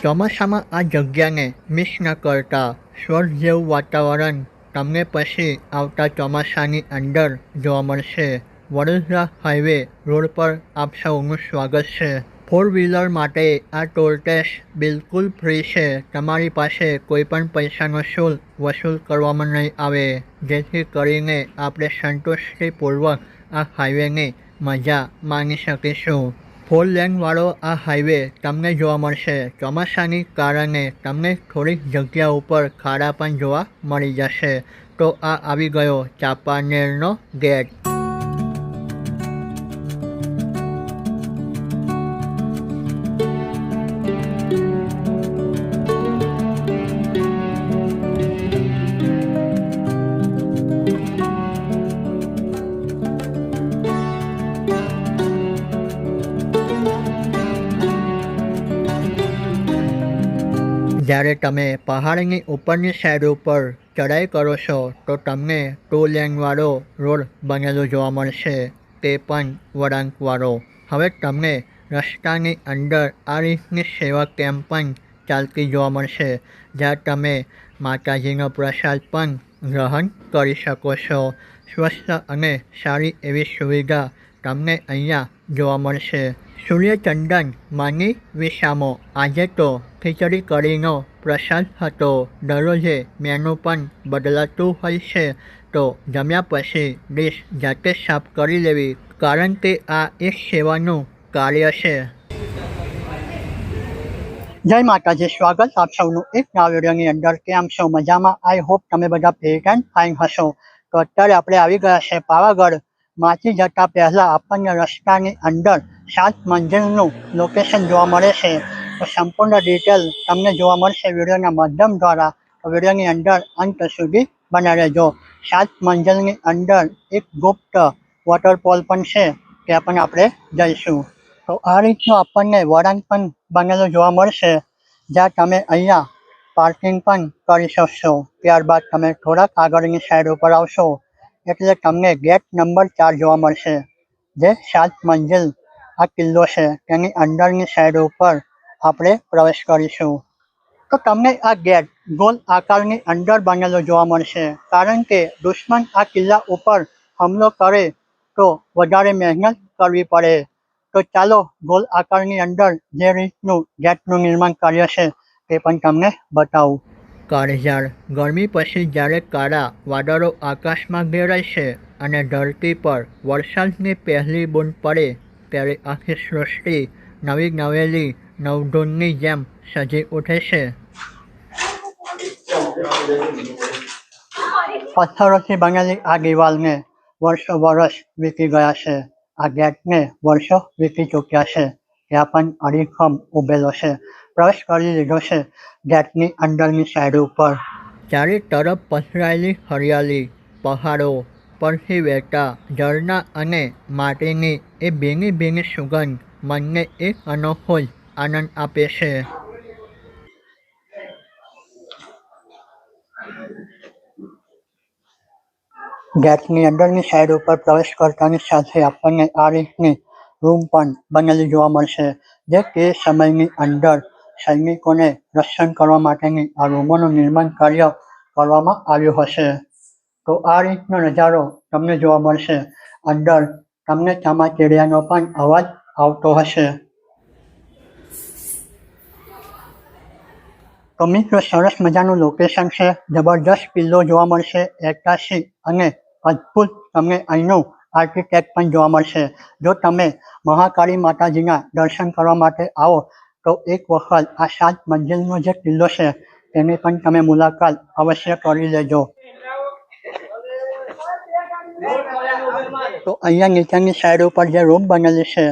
ચોમાસામાં આ જગ્યાને મિસ ન કરતા સ્વર્ગ જેવું વાતાવરણ તમને પછી આવતા ચોમાસાની અંદર જોવા મળશે. વડોદરા હાઈવે રોડ પર આપ સૌનું સ્વાગત છે. ફોર વ્હીલર માટે આ ટોલ ટેક્સ બિલકુલ ફ્રી છે. તમારી પાસે કોઈપણ પૈસાનો શુલ્ક વસૂલ કરવામાં નહીં આવે, જેથી કરીને આપણે સંતોષપૂર્વક આ હાઈવેની મજા માણી શકીશું. 4 લેનવાળો આ હાઈવે તમને જોવા મળશે. ચોમાસાની કારણે તમને થોડીક જગ્યા ઉપર ખાડા પણ જોવા મળી જશે. તો આ આવી ગયો ચાંપાનેરનો ગેટ. જ્યારે તમે પહાડની ઉપરની સાઈડ ઉપર ચડાઈ કરો છો તો તમને 2 લેનવાળો રોડ બનેલો જોવા મળશે, તે પણ વળાંકવાળો. હવે તમને રસ્તાની અંદર આ રીતની સેવા કેમ્પ પણ ચાલતી જોવા મળશે, જ્યાં તમે માતાજીનો પ્રસાદ પણ ગ્રહણ કરી શકો છો. સ્વસ્થ અને સારી એવી સુવિધા તમને અહીંયા જોવા મળશે. સૂર્યચંદન માની વિસામો. આજે તો ખીચડી કઢીનો પ્રસાદ હતો. દરરોજે મેનુ પણ બદલાતું હોય છે, તો જમ્યા પછી ડીશ જાતે સાફ કરી લેવી, કારણ કે આ એક સેવાનું કાર્ય છે. જય માતાજી. સ્વાગત આપ સૌનું એક નવા વિડીયોની અંદર. કેમ છો? મજામાં? આઈ હોપ તમે બધા ફિટ એન્ડ ફાઇન હશો. તો અત્યારે આપણે આવી ગયા છે પાવાગઢ. માંથી જતા પહેલા આપણને રસ્તાની અંદર 7 મંજિલનું લોકેશન જોવા મળે છે. તો સંપૂર્ણ ડિટેલ તમને જોવા મળશે વિડીયોના માધ્યમ દ્વારા. તો વિડીયોની અંદર અંત સુધી બના રહેજો. 7 મંજિલની અંદર એક ગુપ્ત વોટરફોલ પણ છે, ત્યાં પણ આપણે જઈશું. તો આ રીતનું આપણને વળાંક પણ બનેલો જોવા મળશે, જ્યાં તમે અહીંયા પાર્કિંગ પણ કરી શકશો. ત્યારબાદ તમે થોડાક આગળની સાઈડ ઉપર આવશો એટલે તમને ગેટ નંબર 4 જોવા મળશે, જે 7 મંજિલ આ કિલ્લો છે તેની અંદરની સાઈડ ઉપર આપણે પ્રવેશ કરીશું. તો તમને આ ગેટ ગોલ આકારની અંદર બનેલો જોવા મળશે, કારણ કે દુશ્મન આ કિલ્લા ઉપર હુમલો કરે તો વધારે મહેનત કરવી પડે. તો ચાલો ગોલ આકારની અંદર જે રીતનું ગેટનું નિર્માણ કાર્ય છે તે પણ તમને બતાવું. કાળઝાળ ગરમી પછી જ્યારે કાળા વાદળો આકાશમાં ઘેરાય છે અને ધરતી પર વરસાદની પહેલી બૂંદ પડે, ત્યારે આખી સૃષ્ટિ નવી નવેલી નવધૂનની જેમ સજી ઉઠે છે. પથ્થરોથી બનેલી આ દિવાલને વર્ષો વર્ષ વીતી ગયા છે. આ ગેટને વર્ષો વીતી ચૂક્યા છે. ત્યાં પણ અડીખમ ઉભેલો છે. પ્રવેશ કરી લીધો છે ગેટની અંદરની સાઈડ ઉપર. ચારે તરફ પથરાયેલી હરિયાળી, પહાડો પરથી વહેતા ઝરણા અને માટીની એ ભીની ભીની સુગંધ મનને એક અનોખો જ આનંદ આપે છે. ગેટની અંદરની સાઈડ ઉપર પ્રવેશ કરતાની સાથે આપણને આ રીતની રૂમ પણ બનેલી જોવા મળશે, જે તે સમયની અંદર સૈનિકોને રક્ષણ કરવા માટેની આ રૂમોનું નિર્માણ કાર્ય કરવામાં આવ્યું હશે. તો આ રીતનો નજારો તમને જોવા મળશે. અંદર તમને ચામાચીડિયાનો પણ અવાજ આવતો હશે. તો મિત્રો, સરસ મજાનું લોકેશન છે. જબરદસ્ત કિલ્લો જોવા મળશે, ઐતિહાસિક અને અદ્ભુત તમને અહીંનું આર્કિટેક્ટ પણ જોવા મળશે. જો તમે મહાકાળી માતાજીના દર્શન કરવા માટે આવો તો એક વખત આ 7 મંજિલનો જે કિલ્લો છે તેની પણ તમે મુલાકાત અવશ્ય કરી લેજો. તો અહીંયા નીચેની સાઈડ ઉપર જે રૂમ બનેલી છે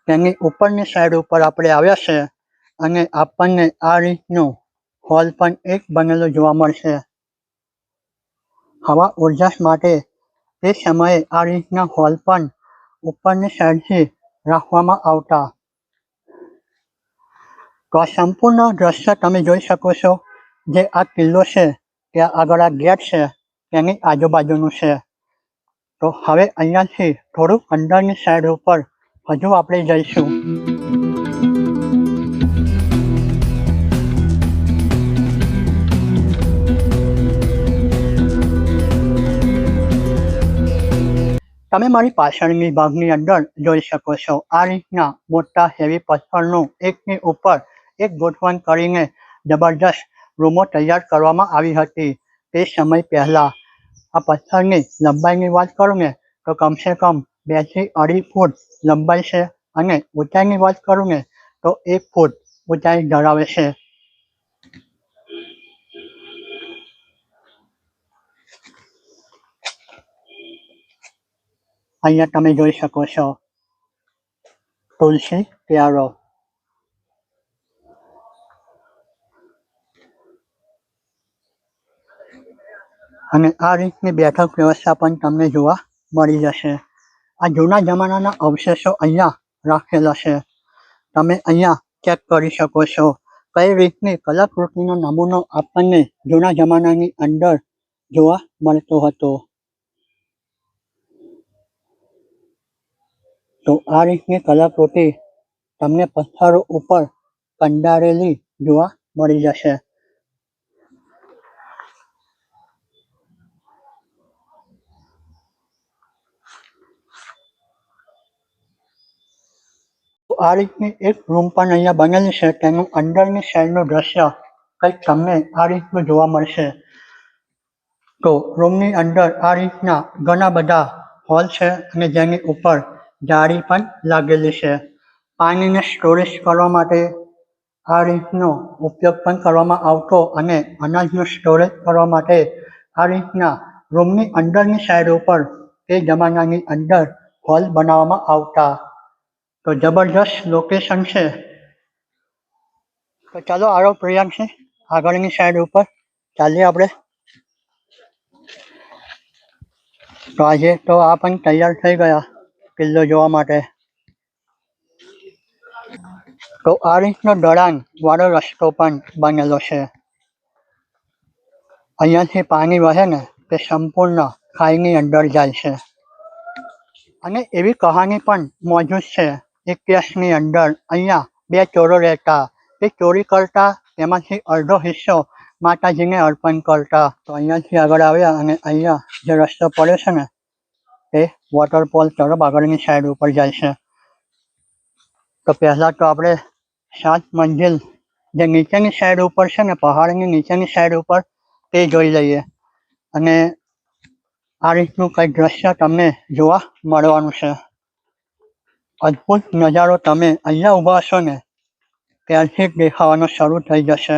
તેની ઉપરની સાઈડ ઉપર આપણે આવ્યા છે અને આપણને આ રીતનું હોલ પણ એક બનેલો જોવા મળશે. હવા ઉજાસ માટે તે સમયે આ રીતના હોલ પણ ઉપરની સાઈડથી રાખવામાં આવતા. તો આ સંપૂર્ણ દ્રશ્ય તમે જોઈ શકો છો. જે આ કિલ્લો છે ત્યાં આગળ આ ગેટ છે તેની આજુબાજુનું છે. તો હવે અહીંયાથી થોડુંક અંદરની સાઈડ ઉપર હજુ આપણે જઈશું. તમે મારી પાછળની ભાગની અંદર જોઈ શકો છો આ રીતના મોટા હેવી પથ્થરનું એકની ઉપર એક ગોઠવણ કરીને જબરજસ્ત રૂમો તૈયાર કરવામાં આવી હતી. તે સમય પહેલા આ પથ્થરની લંબાઈની વાત કરું ને તો કમસે કમ 2 થી 2.5 ફૂટ લંબાઈ છે અને ઊંચાઈની વાત કરું ને તો 1 ફૂટ ઊંચાઈ ધરાવે છે. અહીંયા તમે જોઈ શકો છો તુલસી ક્યારો. અને આ રીતની બેઠક વ્યવસ્થા પણ તમને જોવા મળી જશે. આ જૂના જમાનાના અવશેષો અહીંયા રાખેલા છે. તમે અહીંયા ચેક કરી શકો છો કઈ રીતની કલાકૃતિનો નમૂનો આપણને જૂના જમાનાની અંદર જોવા મળતો હતો. તો આ રીતની કલાકૃતિ તમને પથ્થરો ઉપર કંડારેલી જોવા મળી જશે. આ રીતની એક રૂમ પણ અહીંયા બનેલી છે. તેનું અંદરની સાઈડનું દ્રશ્ય કંઈક તમને આ રીતનું જોવા મળશે. તો રૂમની અંદર આ રીતના ઘણા બધા હોલ છે અને જેની ઉપર જાળી પણ લાગેલી છે. પાણીને સ્ટોરેજ કરવા માટે આ રીતનો ઉપયોગ પણ કરવામાં આવતો અને અનાજનું સ્ટોરેજ કરવા માટે આ રીતના રૂમની અંદરની સાઈડ ઉપર તે જમાનાની અંદર હોલ બનાવવામાં આવતા. તો જબરજસ્ત લોકેશન છે. તો ચાલો આરો પ્રિયાંશી આગળની સાઈડ ઉપર ચાલીએ આપણે. તો આજે તો આ પણ તૈયાર થઈ ગયા કિલ્લો જોવા માટે. તો આ રીતનો દળાણ વાળો રસ્તો પણ બનેલો છે. અહીંયાથી પાણી વહે ને તે સંપૂર્ણ ખાઈની અંદર જાય છે. અને એવી કહાની પણ મોજૂદ છે ઇતિહાસની અંદર. અહીંયા 2 ચોરો રહેતા. તે ચોરી કરતા તેમાંથી અડધો હિસ્સો માતાજીને અર્પણ કરતા. તો અહીંયાથી આગળ આવ્યા અને અહીંયા જે રસ્તો પડ્યો છે ને તે વોટરફોલ તરફ આગળની સાઈડ ઉપર જાય છે. તો પહેલા તો આપણે 7 મંજિલ જે નીચેની સાઈડ ઉપર છે ને પહાડની નીચેની સાઈડ ઉપર તે જોઈ લઈએ. અને આ રીતનું કંઈક દ્રશ્ય તમને જોવા મળવાનું છે. અદ્ભુત નજારો તમે અહીંયા ઊભા હશો ને ત્યારથી જ દેખાવાનો શરૂ થઈ જશે.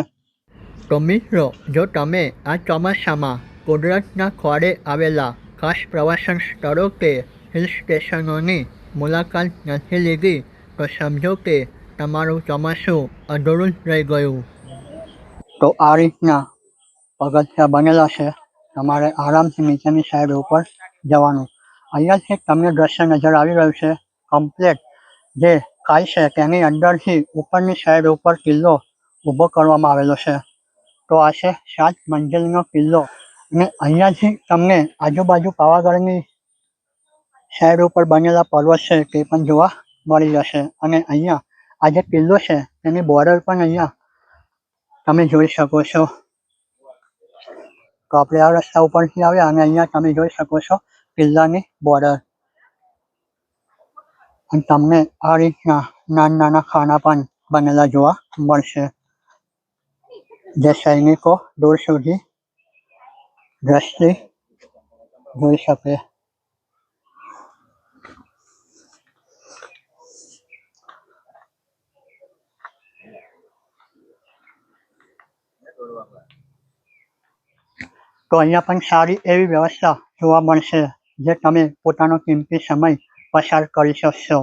તો મિત્રો જો તમે આ ચોમાસામાં કુદરતના ખોળે આવેલા ખાસ પ્રવાસન સ્થળો કે હિલ સ્ટેશનોની મુલાકાત નથી લીધી તો સમજો કે તમારું ચોમાસું અધૂરું જ રહી ગયું. તો આ રીતના પગથિયા બનેલા છે. તમારે આરામથી નીચેની સાઈડ ઉપર જવાનું. અહીંયાથી તમને દ્રશ્ય નજર આવી રહ્યું છે. કમ્પ્લેટ જે ખાઈ છે તેની અંદરથી ઉપરની સાઈડ ઉપર કિલ્લો ઊભો કરવામાં આવેલો છે. તો આ છે 7 મંજિલનો કિલ્લો. અને અહીંયાથી તમને આજુબાજુ પાવાગઢની સાઈડ ઉપર બનેલા પર્વત છે તે પણ જોવા મળી જશે. અને અહીંયા આ જે કિલ્લો છે તેની બોર્ડર પણ અહીંયા તમે જોઈ શકો છો. તો આપણે આ રસ્તા ઉપરથી આવ્યા અને અહીંયા તમે જોઈ શકો છો કિલ્લાની બોર્ડર. અને તમને આ રીતના નાના નાના ખાના પણ બનેલા જોવા મળશે જે સૈનિકો દૂર સુધી દ્રષ્ટિ જોઈ શકે. તો અહીંયા પણ સારી એવી વ્યવસ્થા જોવા મળશે જે તમે પોતાનો કિંમતી સમય પસાર કરી શકશો.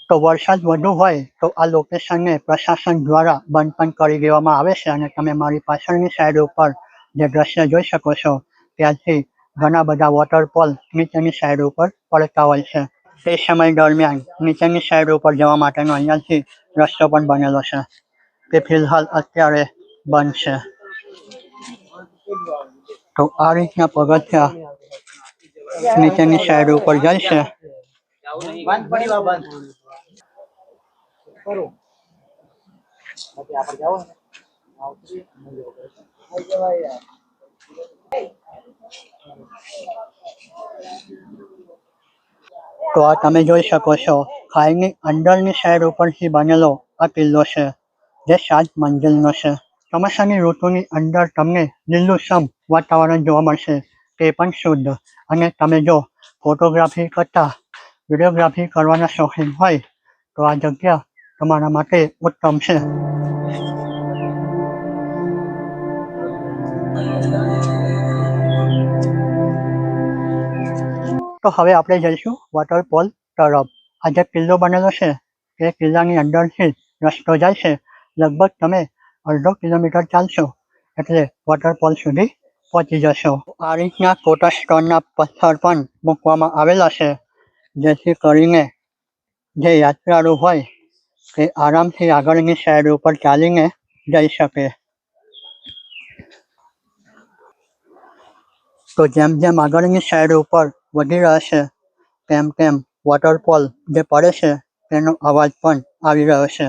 તો વરસાદ વધુ હોય તો આ લોકેશનને પ્રશાસન દ્વારા બંધ પણ કરી દેવામાં આવે છે. અને તમે મારી પાછળની સાઈડ ઉપર જે દ્રશ્ય જોઈ શકો છો ત્યાંથી ઘણા બધા વોટરફોલ નીચેની સાઈડ ઉપર પડતા હોય છે. તે સમય દરમિયાન નીચેની સાઈડ ઉપર જવા માટેનો અહીંયાથી રસ્તો પણ બનેલો છે. તે ફિલહાલ અત્યારે બંધ છે. તો આ રીતના પગથિયા નીચેની સાઈડ ઉપર જાય છે. તો આ તમે જોઈ શકો છો ખાઈની અંદરની સાઈડ ઉપરથી બનેલો આ કિલ્લો છે જે 7 મંજિલનો છે. ચોમાસાની ઋતુની અંદર તમને લીલુંછમ વાતાવરણ જોવા મળશે તે પણ શુદ્ધ. અને તમે જો ફોટોગ્રાફી કરતા વિડીયોગ્રાફી કરવાના શોખીન હોય તો આ જગ્યા તમારા માટે ઉત્તમ છે. તો હવે આપણે જઈશું વોટરફોલ તરફ. આ જે કિલ્લો બનેલો છે તે કિલ્લાની અંદરથી રસ્તો જાય છે. લગભગ તમે અડધો કિલોમીટર ચાલશો એટલે વોટરફોલ સુધી પહોંચી જશો. આ રીતના કોટા સ્ટોનના પથ્થર પણ મૂકવામાં આવેલા છે જેથી કરીને જે યાત્રાળુ હોય તે આરામથી આગળની સાઈડ ઉપર ચાલીને જઈ શકે. તો જેમ જેમ આગળની સાઈડ ઉપર વધી રહ્યા છે તેમ તેમ વોટરફોલ જે પડે છે તેનો અવાજ પણ આવી રહ્યો છે.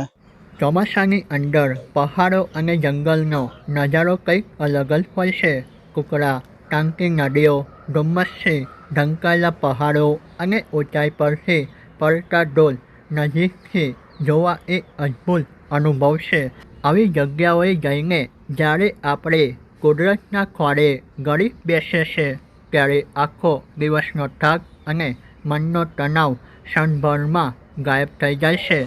ચોમાસાની અંદર પહાડો અને જંગલનો નજારો કંઈક અલગ જ હોય છે. કુકડા, ટાંકી નદીઓ, ધુમ્મસથી ઢંકાયેલા પહાડો અને ઊંચાઈ પરથી પડતા ધોધ નજીકથી જોવા એક અદ્ભુત અનુભવ છે. આવી જગ્યાઓએ જઈને જ્યારે આપણે કુદરતના ખોળે ગળી બેસીએ છીએ ત્યારે આખો દિવસનો થાક અને મનનો તણાવ ક્ષણભરમાં ગાયબ થઈ જાય છે.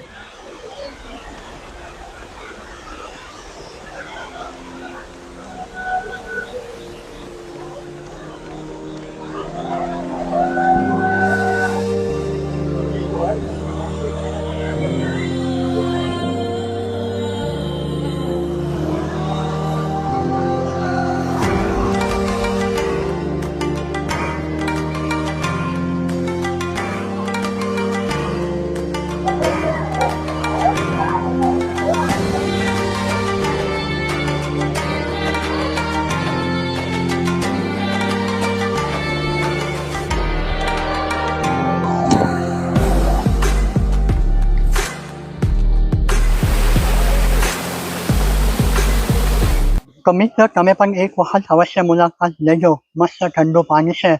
તો મિત્રો તમે પણ એક વખત અવશ્ય મુલાકાત લેજો. મસ્ત ઠંડુ પાણી છે.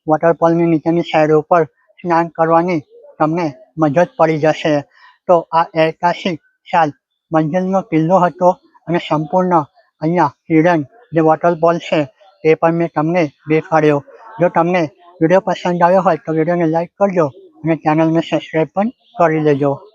વોટરફોલની નીચેની સાઈડ ઉપર સ્નાન કરવાની તમને મજા જ પડી જશે. તો આ ઐતિહાસિક 7 મંજિલનો કિલ્લો હતો અને સંપૂર્ણ અહીંયા હિડન જે વોટરફોલ છે તે પણ મેં તમને દેખાડ્યો. જો તમને વિડીયો પસંદ આવ્યો હોય તો વિડીયોને લાઈક કરજો અને ચેનલને સબસ્ક્રાઈબ પણ કરી લેજો.